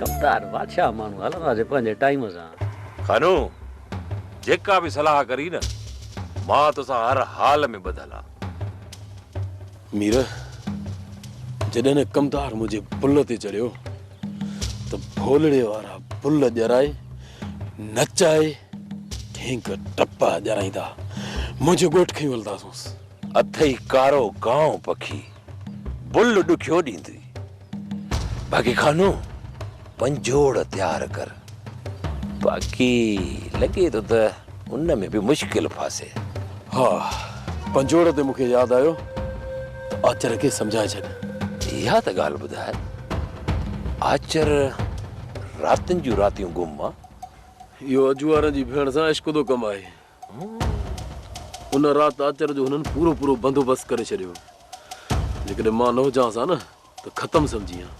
कमदार बादशाह मानू हलंदासीं पंहिंजे टाइम सां। खानू जेका भी सलाह करी न मां तोसां हर हाल में ॿधल आ। मीर जॾहिं न कमदार मुंहिंजे पुल ते चढ़ियो त भोलड़े वारा पुल ॼराए नचाए ठेंक टप्पा ॼराईंदा मुंहिंजे ॻोठ खे वलंदासूंसि। अथई कारो गांव पखी बुल ॾुखियो ॾींदी। बाक़ी खानू पंजोड़ तैयार कर, बाक़ी लॻे थो त उन में बि मुश्किल फासे। हा पंजोड़ ते मूंखे यादि आयो त आचर खे सम्झाए छॾ। इहा त ॻाल्हि ॿुधाए, आचर रातिनि जूं रातियूं गुम आहे। इहो अजवार जी भेण सां इश्क जो कमु आहे। उन राति आचर जो हुननि पूरो पूरो बंदोबस्तु करे छॾियो। जेकॾहिं मां न हुजांसि हा न त ख़तमु सम्झी हा।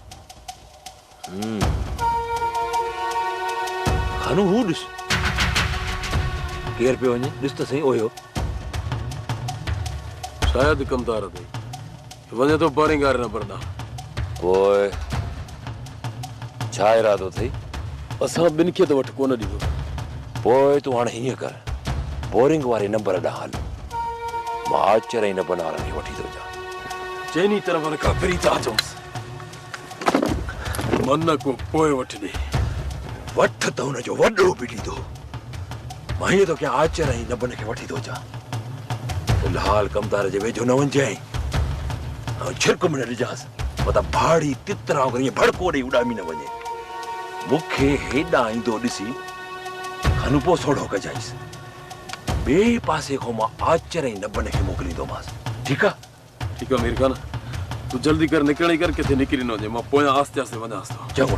खानू हू ॾिस केर पियो वञे, ॾिस त सही ओयो। शायदि कमदार अथई, वञे तो बारिंगार न भरंदा। पोइ छा इरादो अथई? असां ॿिनि खे त वठि कोन ॾींदो। पोइ तूं हाणे हीअं कर, बोरिंग वारे नंबर ॾांहुं हल, मां आचर ऐं नंबर वारनि खे वठी थो अचां। चइनी तरफ़ खां फिरी था अचोसि, मन को पोइ वठी ॾे। वठ त हुनजो वॾो बि ॾींदो। मां हीअं थो कयां, आचर ऐं नंबर खे वठी थो अचां। फिलहाल कमदार जे वेझो न वञजांइ, छिरक में न ॾिजांसि, मतिलबु भाड़ी तितरा ईअं भड़को ॾेई उॾामी न वञे। मूंखे हेॾां ईंदो ॾिसी खनु पोइ सोढ़ो कजांइसि। ॿिए पासे खां मां आचर ऐं नबन खे मोकिलींदोमांसि। ठीकु आहे? ठीकु आहे मीर खान, तूं जल्दी कर, निकिरणी कर, किथे निकिरी न वञे। मां पोयां आस्ते आस्ते वञांसि थो। चङो।